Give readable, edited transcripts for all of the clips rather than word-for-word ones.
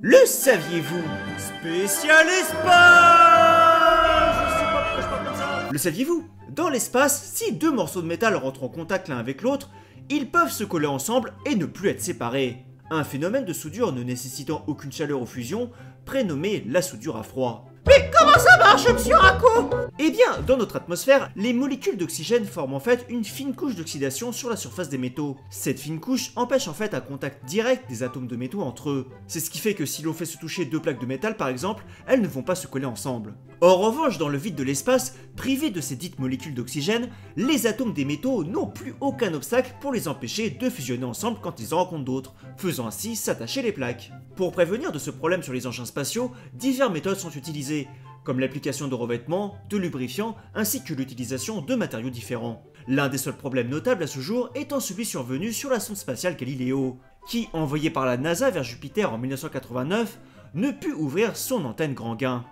Le saviez-vous? Spécial espace! Je sais pas pourquoi je parle comme ça. Le saviez-vous? Dans l'espace, si deux morceaux de métal rentrent en contact l'un avec l'autre, ils peuvent se coller ensemble et ne plus être séparés. Un phénomène de soudure ne nécessitant aucune chaleur ou fusion, prénommé la soudure à froid. Mais comment ça marche, monsieur Racco? Eh bien, dans notre atmosphère, les molécules d'oxygène forment en fait une fine couche d'oxydation sur la surface des métaux. Cette fine couche empêche en fait un contact direct des atomes de métaux entre eux. C'est ce qui fait que si l'on fait se toucher deux plaques de métal par exemple, elles ne vont pas se coller ensemble. En revanche, dans le vide de l'espace, privés de ces dites molécules d'oxygène, les atomes des métaux n'ont plus aucun obstacle pour les empêcher de fusionner ensemble quand ils en rencontrent d'autres, faisant ainsi s'attacher les plaques. Pour prévenir de ce problème sur les engins spatiaux, diverses méthodes sont utilisées, comme l'application de revêtements, de lubrifiants, ainsi que l'utilisation de matériaux différents. L'un des seuls problèmes notables à ce jour étant celui survenu sur la sonde spatiale Galileo, qui, envoyée par la NASA vers Jupiter en 1989, ne put ouvrir son antenne grand gain.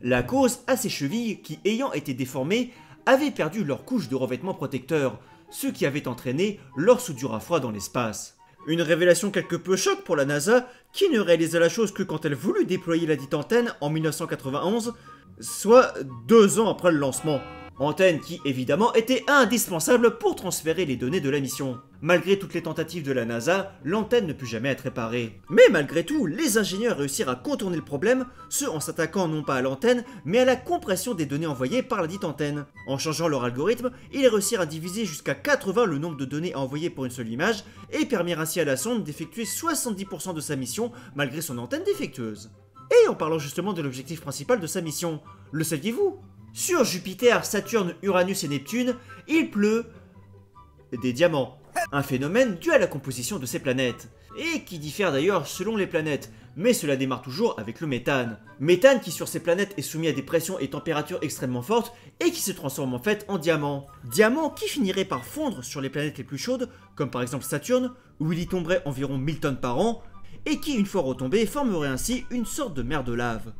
La cause à ses chevilles qui, ayant été déformées, avaient perdu leur couche de revêtement protecteur, ce qui avait entraîné leur soudure à froid dans l'espace. Une révélation quelque peu choc pour la NASA, qui ne réalisa la chose que quand elle voulut déployer la dite antenne en 1991, soit 2 ans après le lancement. Antenne qui, évidemment, était indispensable pour transférer les données de la mission. Malgré toutes les tentatives de la NASA, l'antenne ne put jamais être réparée. Mais malgré tout, les ingénieurs réussirent à contourner le problème, ce en s'attaquant non pas à l'antenne, mais à la compression des données envoyées par la dite antenne. En changeant leur algorithme, ils réussirent à diviser jusqu'à 80 le nombre de données à envoyer pour une seule image, et permirent ainsi à la sonde d'effectuer 70% de sa mission, malgré son antenne défectueuse. Et en parlant justement de l'objectif principal de sa mission, le saviez-vous? Sur Jupiter, Saturne, Uranus et Neptune, il pleut des diamants. Un phénomène dû à la composition de ces planètes. Et qui diffère d'ailleurs selon les planètes, mais cela démarre toujours avec le méthane. Méthane qui sur ces planètes est soumis à des pressions et températures extrêmement fortes et qui se transforme en fait en diamant. Diamant qui finirait par fondre sur les planètes les plus chaudes, comme par exemple Saturne, où il y tomberait environ 1000 tonnes par an, et qui une fois retombé formerait ainsi une sorte de mer de lave.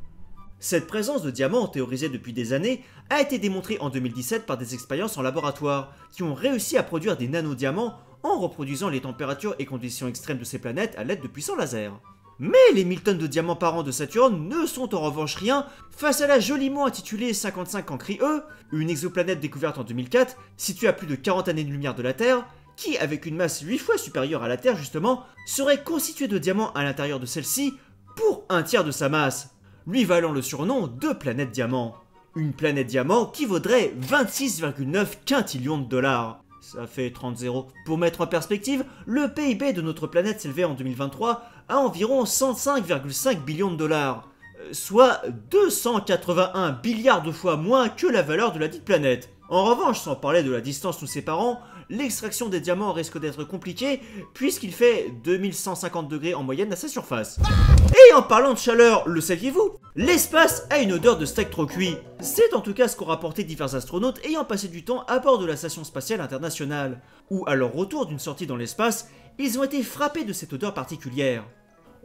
Cette présence de diamants, théorisée depuis des années, a été démontrée en 2017 par des expériences en laboratoire, qui ont réussi à produire des nanodiamants en reproduisant les températures et conditions extrêmes de ces planètes à l'aide de puissants lasers. Mais les 1000 tonnes de diamants par an de Saturne ne sont en revanche rien face à la joliment intitulée 55 Cancri E, une exoplanète découverte en 2004, située à plus de 40 années-lumière de la Terre, qui, avec une masse 8 fois supérieure à la Terre justement, serait constituée de diamants à l'intérieur de celle-ci pour un tiers de sa masse, lui valant le surnom de planète diamant. Une planète diamant qui vaudrait 26,9 quintillions de dollars. Ça fait 30 zéros. Pour mettre en perspective, le PIB de notre planète s'élevait en 2023 à environ 105,5 billions de dollars, soit 281 milliards de fois moins que la valeur de la dite planète. En revanche, sans parler de la distance nous séparant, l'extraction des diamants risque d'être compliquée puisqu'il fait 2150 degrés en moyenne à sa surface. Et en parlant de chaleur, le saviez-vous? L'espace a une odeur de steak trop cuit. C'est en tout cas ce qu'ont rapporté divers astronautes ayant passé du temps à bord de la Station Spatiale Internationale, où à leur retour d'une sortie dans l'espace, ils ont été frappés de cette odeur particulière.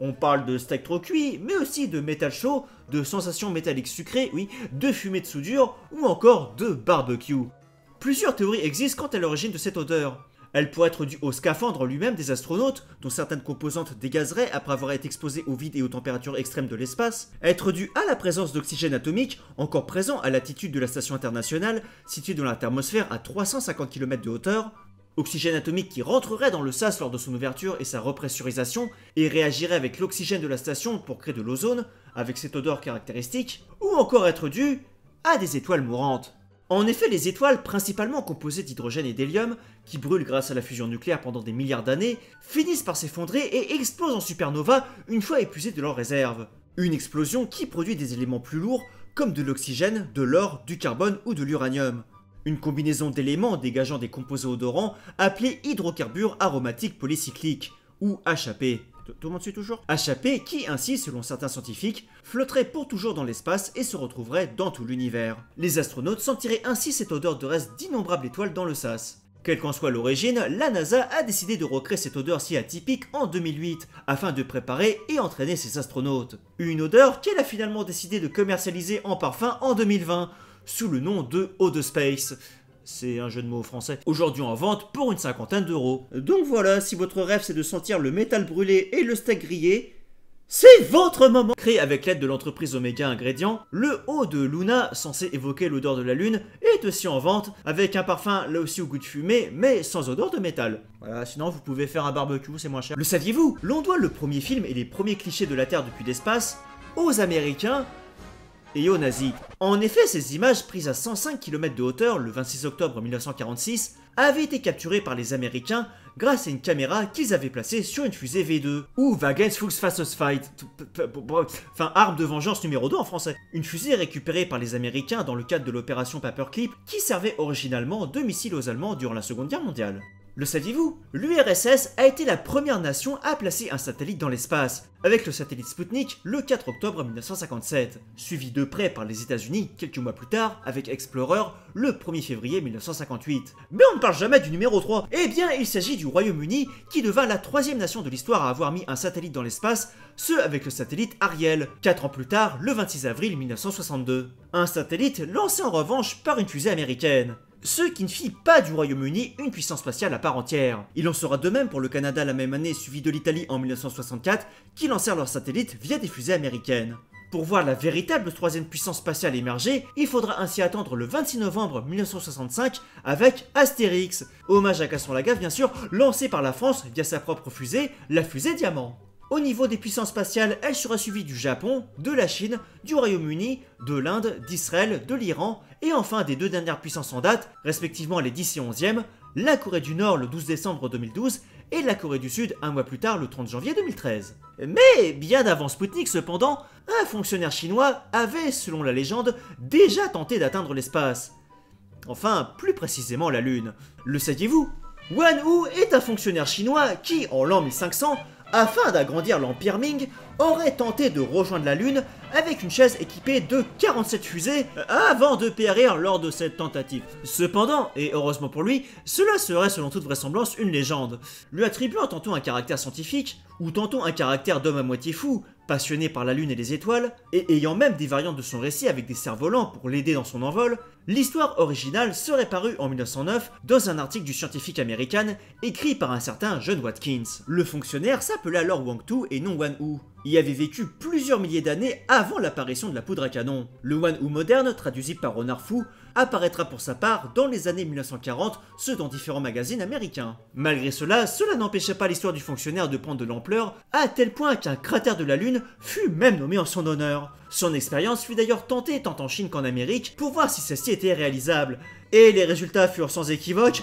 On parle de steak trop cuit, mais aussi de métal chaud, de sensations métalliques sucrées, oui, de fumée de soudure, ou encore de barbecue. Plusieurs théories existent quant à l'origine de cette odeur. Elle pourrait être due au scaphandre lui-même des astronautes, dont certaines composantes dégazeraient après avoir été exposées au vide et aux températures extrêmes de l'espace, être due à la présence d'oxygène atomique, encore présent à l'altitude de la station internationale, située dans l'atmosphère à 350 km de hauteur, oxygène atomique qui rentrerait dans le sas lors de son ouverture et sa repressurisation, et réagirait avec l'oxygène de la station pour créer de l'ozone, avec cette odeur caractéristique, ou encore être due à des étoiles mourantes. En effet, les étoiles, principalement composées d'hydrogène et d'hélium, qui brûlent grâce à la fusion nucléaire pendant des milliards d'années, finissent par s'effondrer et explosent en supernova une fois épuisées de leurs réserves. Une explosion qui produit des éléments plus lourds, comme de l'oxygène, de l'or, du carbone ou de l'uranium. Une combinaison d'éléments dégageant des composés odorants appelés hydrocarbures aromatiques polycycliques, ou HAP. Tout le monde suit toujours? HAP qui, ainsi, selon certains scientifiques, flotterait pour toujours dans l'espace et se retrouverait dans tout l'univers. Les astronautes sentiraient ainsi cette odeur de reste d'innombrables étoiles dans le sas. Quelle qu'en soit l'origine, la NASA a décidé de recréer cette odeur si atypique en 2008, afin de préparer et entraîner ses astronautes. Une odeur qu'elle a finalement décidé de commercialiser en parfum en 2020, sous le nom de Eau de Space. C'est un jeu de mots français. Aujourd'hui en vente pour une 50aine d'euros. Donc voilà, si votre rêve c'est de sentir le métal brûlé et le steak grillé, C'est votre moment! Créé avec l'aide de l'entreprise Omega Ingrédients, le eau de Luna, censé évoquer l'odeur de la lune, est aussi en vente, avec un parfum là aussi au goût de fumée, mais sans odeur de métal. Voilà, sinon vous pouvez faire un barbecue, c'est moins cher. Le saviez-vous? L'on doit le premier film et les premiers clichés de la Terre depuis l'espace aux Américains et aux nazis. En effet, ces images, prises à 105 km de hauteur le 26 octobre 1946, avaient été capturées par les Américains grâce à une caméra qu'ils avaient placée sur une fusée V2, ou Wagenfuchsfastfight, enfin arme de vengeance numéro 2 en français. Une fusée récupérée par les Américains dans le cadre de l'opération Paperclip, qui servait originalement de missile aux Allemands durant la Seconde Guerre mondiale. Le saviez-vous? L'URSS a été la première nation à placer un satellite dans l'espace, avec le satellite Sputnik le 4 octobre 1957, suivi de près par les États-Unis quelques mois plus tard avec Explorer le 1er février 1958. Mais on ne parle jamais du numéro 3. Eh bien, il s'agit du Royaume-Uni qui devint la 3e nation de l'histoire à avoir mis un satellite dans l'espace, ce avec le satellite Ariel, 4 ans plus tard, le 26 avril 1962. Un satellite lancé en revanche par une fusée américaine. Ce qui ne fit pas du Royaume-Uni une puissance spatiale à part entière. Il en sera de même pour le Canada la même année, suivi de l'Italie en 1964, qui lancèrent leurs satellites via des fusées américaines. Pour voir la véritable 3e puissance spatiale émerger, il faudra ainsi attendre le 26 novembre 1965 avec Astérix, hommage à Gaston Lagaffe bien sûr, lancé par la France via sa propre fusée, la fusée Diamant. Au niveau des puissances spatiales, elle sera suivie du Japon, de la Chine, du Royaume-Uni, de l'Inde, d'Israël, de l'Iran, et enfin des 2 dernières puissances en date, respectivement les 10 et 11e, la Corée du Nord le 12 décembre 2012 et la Corée du Sud un mois plus tard le 30 janvier 2013. Mais bien avant Sputnik cependant, un fonctionnaire chinois avait, selon la légende, déjà tenté d'atteindre l'espace. Enfin, plus précisément la Lune. Le saviez-vous? Wan Wu est un fonctionnaire chinois qui, en l'an 1500, afin d'agrandir l'Empire Ming, aurait tenté de rejoindre la Lune avec une chaise équipée de 47 fusées avant de périr lors de cette tentative. Cependant, et heureusement pour lui, cela serait selon toute vraisemblance une légende, lui attribuant tantôt un caractère scientifique, ou tantôt un caractère d'homme à moitié fou, passionné par la Lune et les étoiles, et ayant même des variantes de son récit avec des cerfs-volants pour l'aider dans son envol. L'histoire originale serait parue en 1909 dans un article du scientifique américain écrit par un certain John Watkins. Le fonctionnaire s'appelait alors Wang Tu et non Wan Wu. Il avait vécu plusieurs milliers d'années avant l'apparition de la poudre à canon. Le Wan Wu moderne, traduisible par Renard Fou, apparaîtra pour sa part dans les années 1940, ce dans différents magazines américains. Malgré cela, cela n'empêchait pas l'histoire du fonctionnaire de prendre de l'ampleur, à tel point qu'un cratère de la Lune fut même nommé en son honneur. Son expérience fut d'ailleurs tentée tant en Chine qu'en Amérique pour voir si celle-ci était réalisable. Et les résultats furent sans équivoque.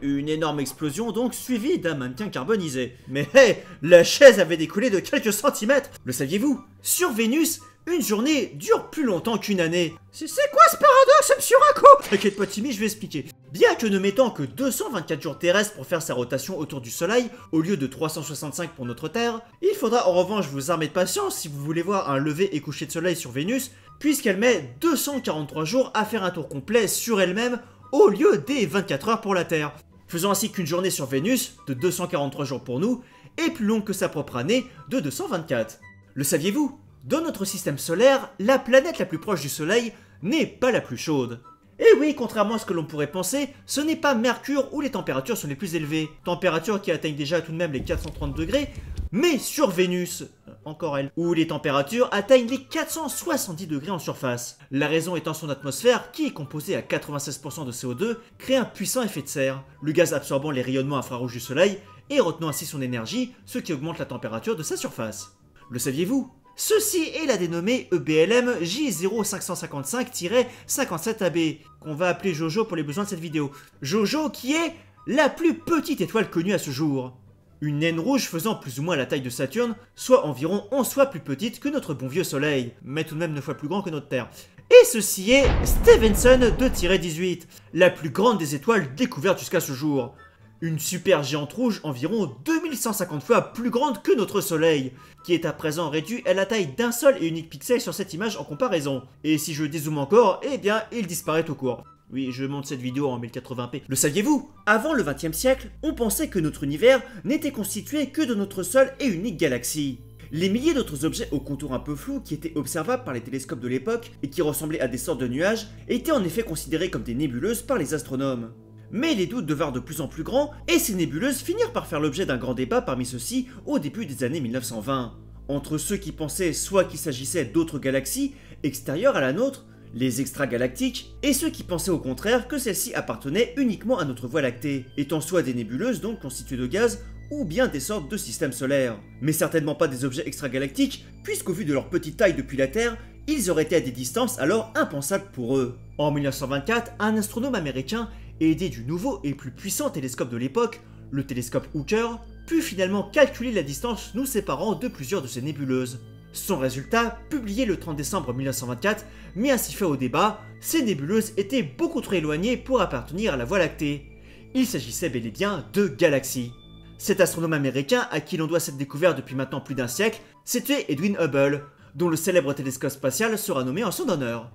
Une énorme explosion donc suivie d'un mannequin carbonisé. Mais hey, la chaise avait décollé de quelques centimètres. Le saviez-vous? Sur Vénus, une journée dure plus longtemps qu'une année. C'est quoi ce paradoxe, monsieur Racco? T'inquiète pas Timmy, je vais expliquer. Bien que ne mettant que 224 jours terrestres pour faire sa rotation autour du Soleil, au lieu de 365 pour notre Terre, il faudra en revanche vous armer de patience si vous voulez voir un lever et coucher de soleil sur Vénus, puisqu'elle met 243 jours à faire un tour complet sur elle-même au lieu des 24 heures pour la Terre. Faisant ainsi qu'une journée sur Vénus, de 243 jours pour nous, est plus longue que sa propre année, de 224. Le saviez-vous? Dans notre système solaire, la planète la plus proche du Soleil n'est pas la plus chaude. Et oui, contrairement à ce que l'on pourrait penser, ce n'est pas Mercure où les températures sont les plus élevées. Températures qui atteignent déjà tout de même les 430 degrés, mais sur Vénus, encore elle, où les températures atteignent les 470 degrés en surface. La raison étant son atmosphère, qui est composée à 96% de CO2, crée un puissant effet de serre, le gaz absorbant les rayonnements infrarouges du Soleil et retenant ainsi son énergie, ce qui augmente la température de sa surface. Le saviez-vous? Ceci est la dénommée EBLM J0555-57AB, qu'on va appeler Jojo pour les besoins de cette vidéo. Jojo qui est la plus petite étoile connue à ce jour. Une naine rouge faisant plus ou moins la taille de Saturne, soit environ 11 fois plus petite que notre bon vieux Soleil, mais tout de même 9 fois plus grand que notre Terre. Et ceci est Stevenson 2-18, la plus grande des étoiles découvertes jusqu'à ce jour. Une super géante rouge environ 2150 fois plus grande que notre Soleil, qui est à présent réduit à la taille d'un seul et unique pixel sur cette image en comparaison. Et si je dézoome encore, eh bien il disparaît au cours. Oui, je monte cette vidéo en 1080p. Le saviez-vous? Avant le XXe siècle, on pensait que notre univers n'était constitué que de notre seule et unique galaxie. Les milliers d'autres objets au contour un peu flou qui étaient observables par les télescopes de l'époque et qui ressemblaient à des sortes de nuages étaient en effet considérés comme des nébuleuses par les astronomes. Mais les doutes devinrent de plus en plus grands et ces nébuleuses finirent par faire l'objet d'un grand débat parmi ceux-ci au début des années 1920. entre ceux qui pensaient soit qu'il s'agissait d'autres galaxies extérieures à la nôtre, les extragalactiques, et ceux qui pensaient au contraire que celles-ci appartenaient uniquement à notre Voie lactée, étant soit des nébuleuses donc constituées de gaz, ou bien des sortes de systèmes solaires. Mais certainement pas des objets extragalactiques, puisqu'au vu de leur petite taille depuis la Terre, ils auraient été à des distances alors impensables pour eux. En 1924, un astronome américain, aidé du nouveau et plus puissant télescope de l'époque, le télescope Hooker, put finalement calculer la distance nous séparant de plusieurs de ces nébuleuses. Son résultat, publié le 30 décembre 1924, mit ainsi fin au débat, ces nébuleuses étaient beaucoup trop éloignées pour appartenir à la Voie lactée. Il s'agissait bel et bien de galaxies. Cet astronome américain, à qui l'on doit cette découverte depuis maintenant plus d'un siècle, c'était Edwin Hubble, dont le célèbre télescope spatial sera nommé en son honneur.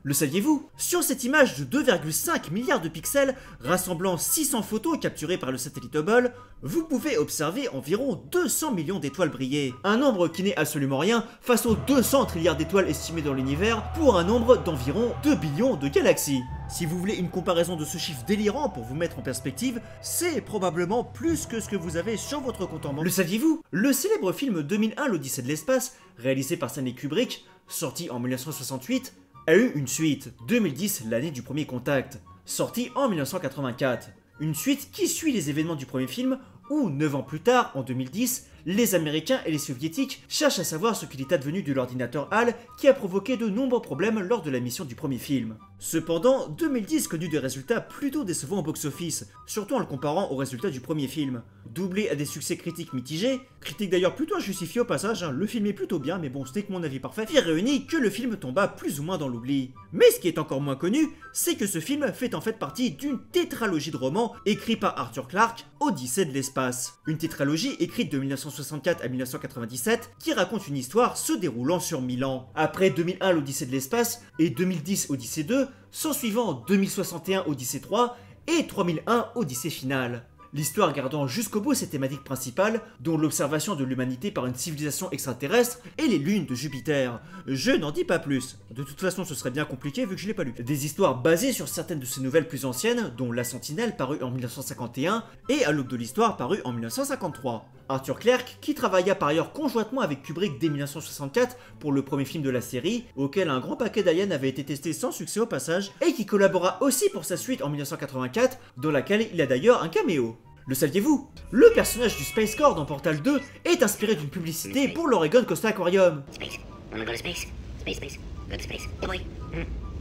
Le saviez-vous? Sur cette image de 2,5 milliards de pixels, rassemblant 600 photos capturées par le satellite Hubble, vous pouvez observer environ 200 millions d'étoiles briller. Un nombre qui n'est absolument rien face aux 200 trilliards d'étoiles estimées dans l'univers pour un nombre d'environ 2 billions de galaxies. Si vous voulez une comparaison de ce chiffre délirant pour vous mettre en perspective, c'est probablement plus que ce que vous avez sur votre compte en banque. Le saviez-vous? Le célèbre film 2001 l'Odyssée de l'espace, réalisé par Stanley Kubrick, sorti en 1968, a eu une suite, 2010, l'année du premier contact, sorti en 1984. Une suite qui suit les événements du premier film où, 9 ans plus tard, en 2010, les Américains et les Soviétiques cherchent à savoir ce qu'il est advenu de l'ordinateur HAL qui a provoqué de nombreux problèmes lors de la mission du premier film. Cependant, 2010 connut des résultats plutôt décevants au box-office, surtout en le comparant aux résultats du premier film. Doublé à des succès critiques mitigés, critiques d'ailleurs plutôt injustifiées au passage, le film est plutôt bien mais bon ce n'est que mon avis parfait, firent réuni que le film tomba plus ou moins dans l'oubli. Mais ce qui est encore moins connu, c'est que ce film fait en fait partie d'une tétralogie de romans écrits par Arthur Clarke, Odyssée de l'espace. Une tétralogie écrite de 1964 à 1997 qui raconte une histoire se déroulant sur 1000 ans. Après 2001 l'Odyssée de l'espace et 2010 Odyssée 2, s'ensuivant 2061 Odyssée 3 et 3001 Odyssée finale. L'histoire gardant jusqu'au bout ses thématiques principales, dont l'observation de l'humanité par une civilisation extraterrestre et les lunes de Jupiter. Je n'en dis pas plus. De toute façon, ce serait bien compliqué vu que je l'ai pas lu. Des histoires basées sur certaines de ces nouvelles plus anciennes, dont La Sentinelle paru en 1951 et À l'aube de l'histoire paru en 1953. Arthur Clarke, qui travailla par ailleurs conjointement avec Kubrick dès 1964 pour le premier film de la série, auquel un grand paquet d'aliens avait été testé sans succès au passage, et qui collabora aussi pour sa suite en 1984, dans laquelle il a d'ailleurs un caméo. Le saviez-vous? Le personnage du Space Corps dans Portal 2 est inspiré d'une publicité pour l'Oregon Costa Aquarium. Space. Wanna go to space? Space, space. Go to space. Hey boy.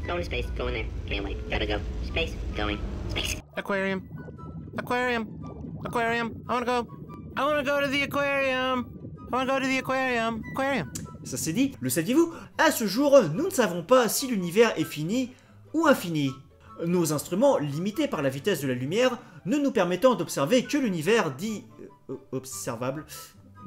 Going to space. Go in there. Can't wait. Gotta go. Space. Going. Space. Aquarium. Aquarium. Aquarium. I wanna go. I wanna go to the aquarium. I wanna go to the aquarium. Aquarium. Ça c'est dit, le saviez-vous? À ce jour, nous ne savons pas si l'univers est fini ou infini. Nos instruments, limités par la vitesse de la lumière, ne nous permettant d'observer que l'univers dit observable,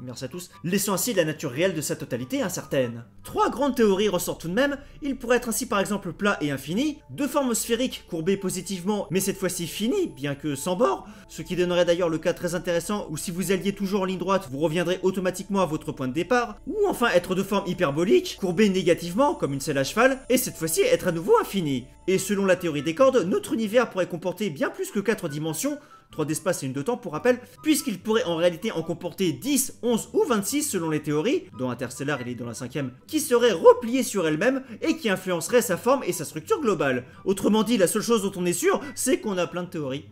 merci à tous, laissant ainsi la nature réelle de sa totalité incertaine. Trois grandes théories ressortent tout de même, il pourrait être ainsi par exemple plat et infini, de forme sphérique courbée positivement mais cette fois-ci finie, bien que sans bord, ce qui donnerait d'ailleurs le cas très intéressant où si vous alliez toujours en ligne droite, vous reviendrez automatiquement à votre point de départ, ou enfin être de forme hyperbolique, courbée négativement comme une selle à cheval, et cette fois-ci être à nouveau infini. Et selon la théorie des cordes, notre univers pourrait comporter bien plus que 4 dimensions, 3 d'espace et une de temps pour rappel, puisqu'il pourrait en réalité en comporter 10, 11 ou 26 selon les théories, dont Interstellar il est dans la 5ème, qui seraient repliées sur elles-mêmes et qui influenceraient sa forme et sa structure globale. Autrement dit, la seule chose dont on est sûr, c'est qu'on a plein de théories.